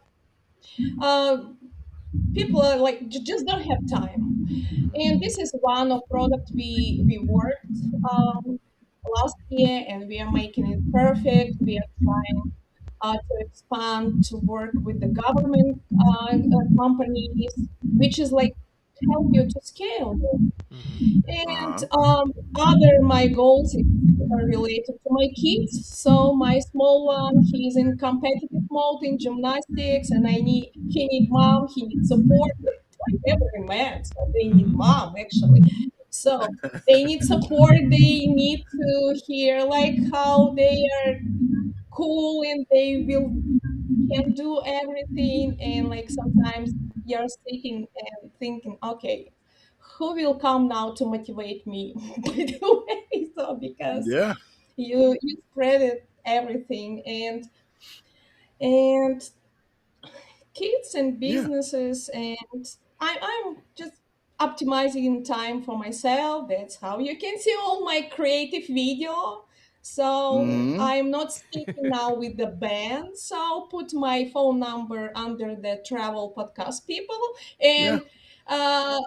uh, people are like just don't have time, and this is one of product we worked last year, and we are making it perfect. We are trying to expand to work with the government companies, which is like help you to scale. And Uh-huh. other my goals are related to my kids. So my small one, he's in competitive mode in gymnastics, and he need mom, he needs support. Like every man, so they need mom actually. So they need support. They need to hear like how they are cool and they will can do everything, and like sometimes you're sitting and thinking, okay, who will come now to motivate me? By the way, so because Yeah. you spread it everything, and kids and Yeah. businesses, and I'm just optimizing time for myself. That's how you can see all my creative video. So Hmm. I'm not speaking now with the band, so I'll put my phone number under the travel podcast people, Yeah. and uh,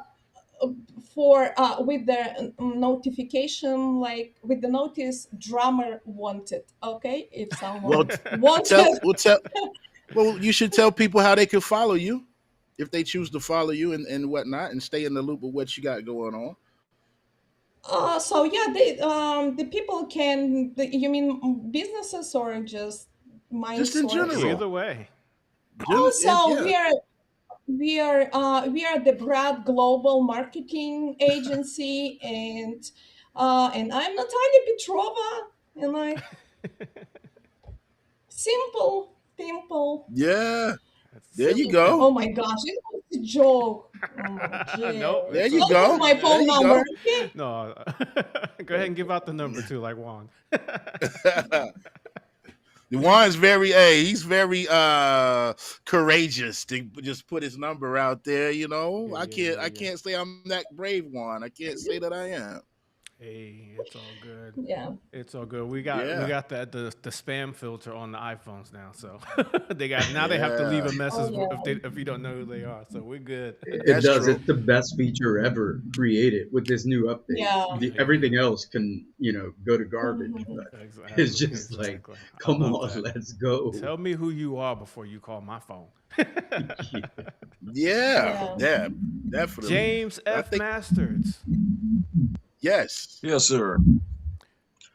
for with the notification, like with the notice, drummer wanted. Okay, if Well, someone tell wanted. well tell well you should tell people how they can follow you if they choose to follow you and whatnot and stay in the loop of what you got going on. So yeah, the people can. You mean businesses or just my Just in source? general. Either way. Also, Yeah. we are the Brad Global Marketing Agency, and I'm Natalia Petrova, and I simple. Yeah. That's a There you simple go. thing. Oh my gosh, it was a joke. Oh, Nope, Jerry. There it's you all Don't put go. good. my There phone you number. go. Okay? No, go ahead and give out the number too, like Juan. Juan's very he's very courageous to just put his number out there, you know. Yeah, I yeah, can't yeah, I yeah. can't say I'm that brave, Juan. I can't say that I am. Hey, it's all good. Yeah. It's all good. We Yeah. got the spam filter on the iPhones now, so they have to leave Yeah. a Oh message yeah. if you don't know who they are. So we're good. It That's does. true. It's the best feature ever created with this new update. Yeah. Yeah, Everything else can, go to garbage, Mhm. but it's exactly, just like, exactly. I come love on, that. let's go. Tell me who you are before you call my phone. Yeah. Yeah. Yeah. Definitely. James I F. think Masters. yes. Yes, sir.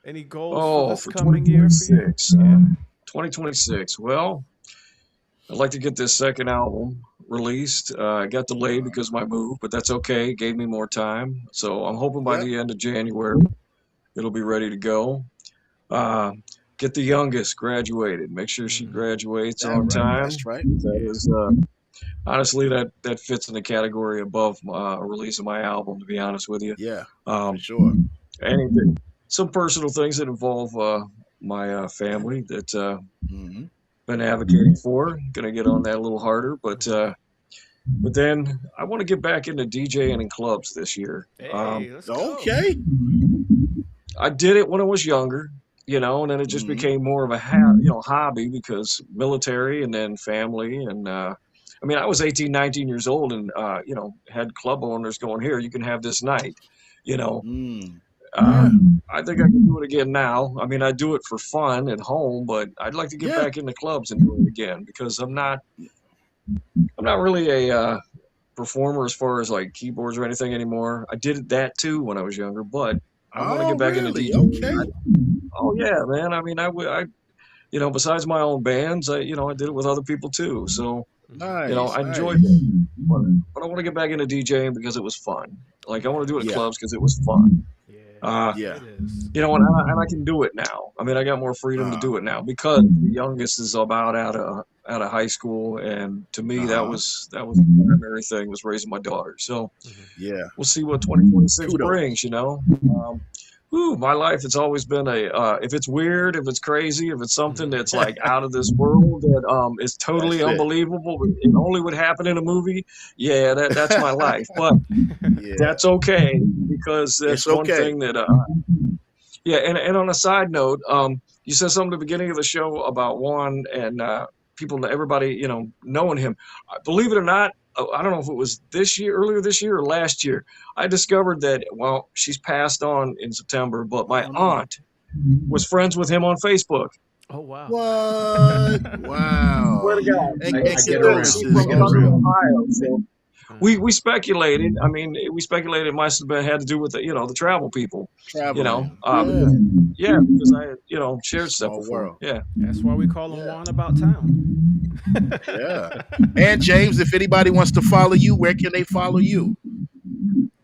Any goals for Oh, this for coming year for you? 2026. Yeah. 2026. Well, I'd like to get this second album released. It got delayed because of my move, but that's okay. It gave me more time. So I'm hoping by Yep. the end of January, it'll be ready to go. Uh, get the youngest graduated. Make sure she graduates on That's time. right. That is, honestly, that fits in the category above a release of my album, to be honest with you. Yeah, for Um, sure. anything, some personal things that involve my family that Hmm. been advocating for. Gonna get on that a little harder, but then I want to get back into DJing in clubs this year. Hey, let's go. Okay. I did it when I was younger, and then it just became more of a hobby because military and then family. And I was 18, 19 years old and, had club owners going, here, you can have this night, I think I can do it again now. I mean, I do it for fun at home, but I'd like to get back into clubs and do it again because I'm not really a performer as far as like keyboards or anything anymore. I did that too when I was younger, but I want to get back into DJing. Okay. Oh yeah, man. I mean, I besides my own bands, I did it with other people too. So, Nice. I enjoyed it, but I want to get back into DJing because it was fun. Like I want to do it at clubs because it was fun. Yeah. It is. And I can do it now. I mean, I got more freedom to do it now because the youngest is about out of high school, and to me that was the primary thing, was raising my daughter. So we'll see what 2026 brings. My life, it's always been if it's weird, if it's crazy, if it's something that's like out of this world that is totally unbelievable, it only would happen in a movie. Yeah, that's my life, but that's okay because that's one thing that. And on a side note, you said something at the beginning of the show about Juan and everybody, knowing him. Believe it or not, I don't know if it was earlier this year or last year, I discovered that, she's passed on in September, but my aunt was friends with him on Facebook. Oh, wow. What? Wow. Swear to God. We speculated. I mean, it must have had to do with the travel people. Because I shared stuff before. Yeah, that's why we call him Juan About Town. Yeah. And James, if anybody wants to follow you, where can they follow you?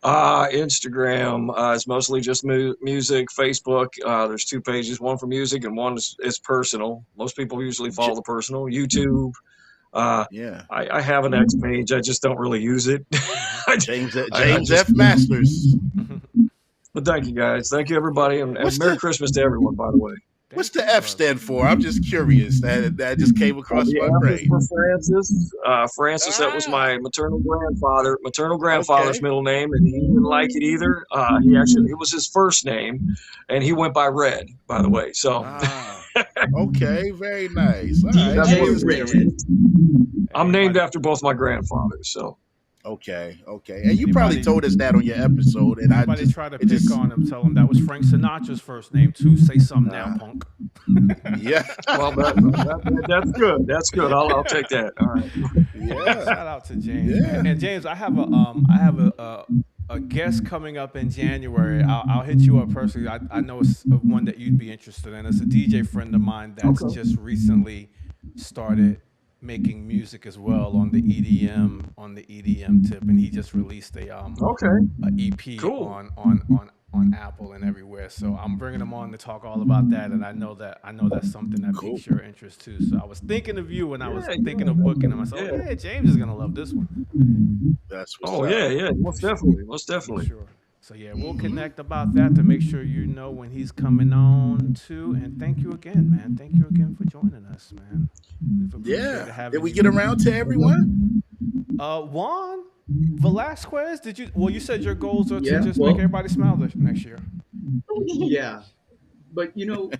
Instagram is mostly just music. Facebook, there's 2 pages, one for music and one is personal. Most people usually follow the personal. YouTube. I have an X page. I just don't really use it. James F. Masters. But thank you guys. Thank you everybody, and Merry Christmas to everyone, by the way. What's the F stand for? I'm just curious. That just came across my brain. For Francis. Francis, that was my maternal grandfather's middle name, and he didn't like it either. It was his first name, and he went by Red, by the way. So. Okay, very nice. All right. I'm named after both my grandfathers, so. Okay. And you probably told us that on your episode, and Anybody try to pick on him, tell him that was Frank Sinatra's first name too. Say something now, punk. Yeah. Well, that's good. That's good. I'll take that. All right. Yeah. Shout out to James. Yeah. And James, I have a guest coming up in January. I'll hit you up personally. I know it's one that you'd be interested in. It's a DJ friend of mine that's just recently started making music as well on the EDM tip, and he just released a EP on Apple and everywhere. So I'm bringing him on to talk all about that, and I know that's something that piques your interest too. So I was thinking of you when I was thinking of booking him. I said, "Yeah, James is gonna love this one." That's most definitely. Sure. So yeah, we'll connect about that to make sure you know when he's coming on too. And thank you again, man. Thank you again for joining us, man. Did we get around to everyone? Juan Velasquez, did you? Well, you said your goals are to just make everybody smile next year. Yeah, but more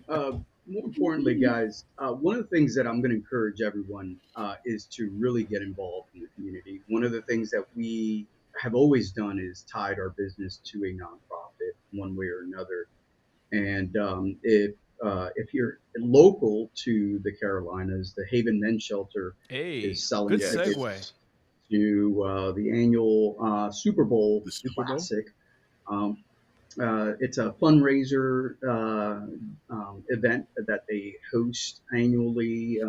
importantly, guys, one of the things that I'm going to encourage everyone is to really get involved in the community. One of the things that we have always done is tied our business to a nonprofit one way or another. And if you're local to the Carolinas, the Haven Men's Shelter is selling tickets to the annual Super Bowl Classic. It's a fundraiser event that they host annually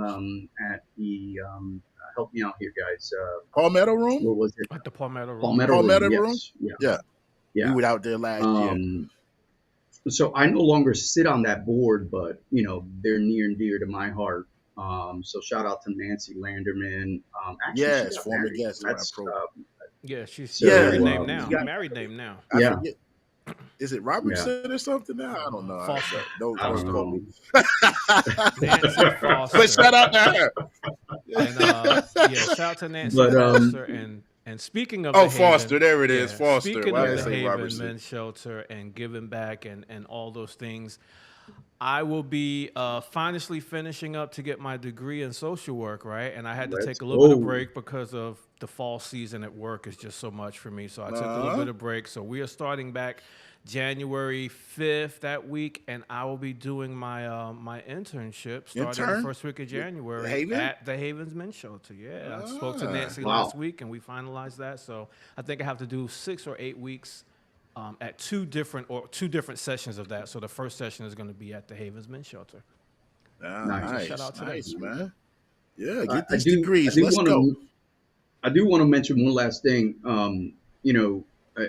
at the help me out here, guys. Palmetto Room? What was it? At the Palmetto Room. Palmetto Room? Yeah. We were out there last year. So I no longer sit on that board, but they're near and dear to my heart. So shout out to Nancy Landerman. Former guest. She's married name now. Yeah. Is it Robertson or something now? I don't know. Foster. Don't I don't quote know. me. Nancy Foster. But shout out to her. And shout out to Nancy But, Foster. And speaking of Oh, the Foster, Haven, there it is, Foster. Speaking Why of did I the say Haven Robertson? Men's Shelter and giving back and all those things, I will be finally finishing up to get my degree in social work, right? And I had to Let's take a little bit of go. break because of the fall season at work is just so much for me. So I took a little bit of break. So we are starting back January 5th that week, and I will be doing my my internship starting the first week of January Haven? at the Havens Men's Shelter. Yeah, I spoke to Nancy Wow. last week, and we finalized that. So I think I have to do 6 or 8 weeks at two different sessions of that. So the first session is going to be at the Havens Men's Shelter. Nice, Shout out to nice, them. man. Yeah, I get these do- degrees. I do Let's wanna- go. I do want to mention one last thing.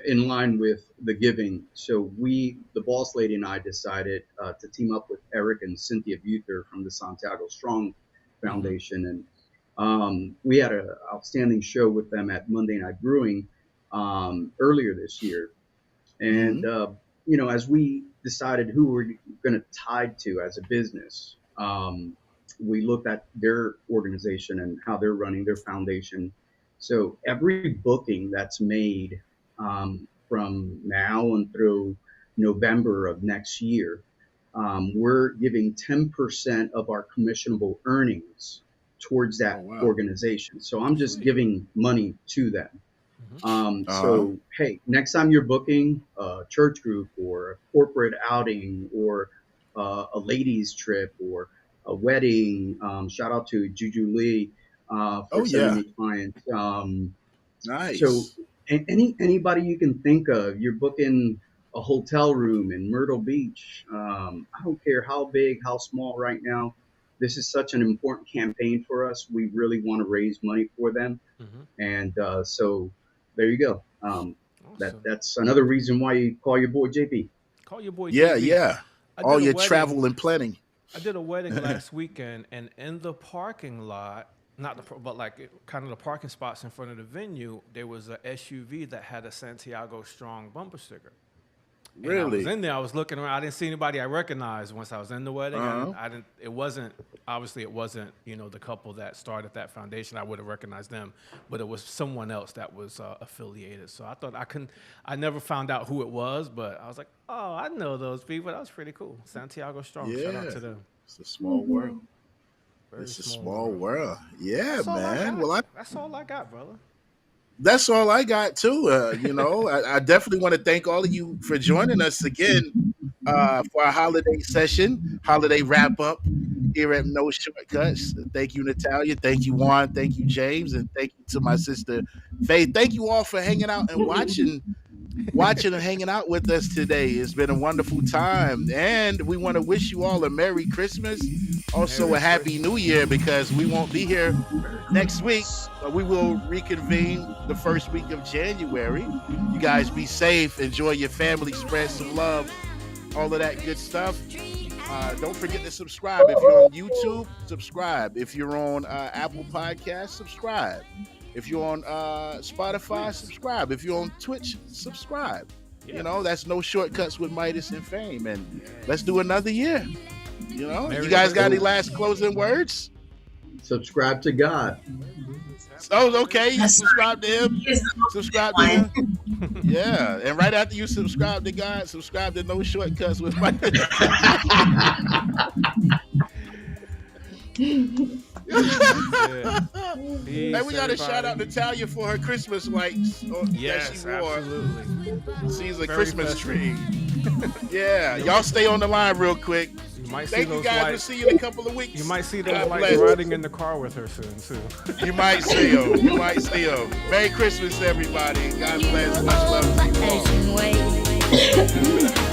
In line with the giving, so the boss lady and I decided to team up with Eric and Cynthia Buther from the Santiago Strong Foundation, and we had an outstanding show with them at Monday Night Brewing earlier this year. And as we decided who we're going to tie to as a business, we looked at their organization and how they're running their foundation. So every booking that's made from now and through November of next year, we're giving 10% of our commissionable earnings towards that organization. So I'm just giving money to them. So, hey, next time you're booking a church group or a corporate outing or a ladies trip or a wedding, shout out to Juju Lee for sending me clients. Nice. So anybody you can think of, you're booking a hotel room in Myrtle Beach. I don't care how big, how small right now. This is such an important campaign for us. We really want to raise money for them. And so there you go. Awesome. That's another reason why you call your boy JP. Call your boy Yeah, JP. yeah. I did All a your wedding. travel and planning. I did a wedding last weekend, and in the parking lot, but like kind of the parking spots in front of the venue, there was a SUV that had a Santiago Strong bumper sticker. And I was Really? in there. I was looking around. I didn't see anybody I recognized once I was in the wedding. I didn't. It wasn't the couple that started that foundation. I would have recognized them, but it was someone else that was affiliated. So I thought I never found out who it was, but I was like, oh, I know those people. That was pretty cool. Santiago Strong. Shout out to them. It's a small world. Very It's a small world. Yeah, man. Well, that's all I got, brother. that's all I got too. I definitely want to thank all of you for joining us again for our holiday session, holiday wrap up here at No Shortcuts. Thank you, Natalia. Thank you, Juan. Thank you, James, and thank you to my sister Faith. Thank you all for hanging out and watching and hanging out with us today. It's been a wonderful time, and we want to wish you all a Merry Christmas, also a Happy New Year, because we won't be here next week. We will reconvene the first week of January. You guys be safe, enjoy your family, spread some love, all of that good stuff. Don't forget to subscribe. If you're on YouTube, subscribe. If you're on Apple Podcasts, subscribe. If you're on Spotify, subscribe. If you're on Twitch, subscribe. Yeah. That's No Shortcuts with Midas and Fame. And let's do another year. Merry You guys got any Christmas. last closing words? Subscribe to God. Oh, okay. You subscribe to him. Subscribe to him. Yeah. And right after you subscribe to God, subscribe to No Shortcuts with Midas. Hey, we got to shout out Natalia for her Christmas lights that she wore. Absolutely. She's a Very Christmas festive. tree. Yeah, y'all stay on the line real quick. You might see Thank you those guys. We'll lights. see you in a couple of weeks. You might see those God lights bless. riding in the car with her soon too. You might see them. You might see them. Merry Christmas, everybody. God bless. Much love to you all. Asian way.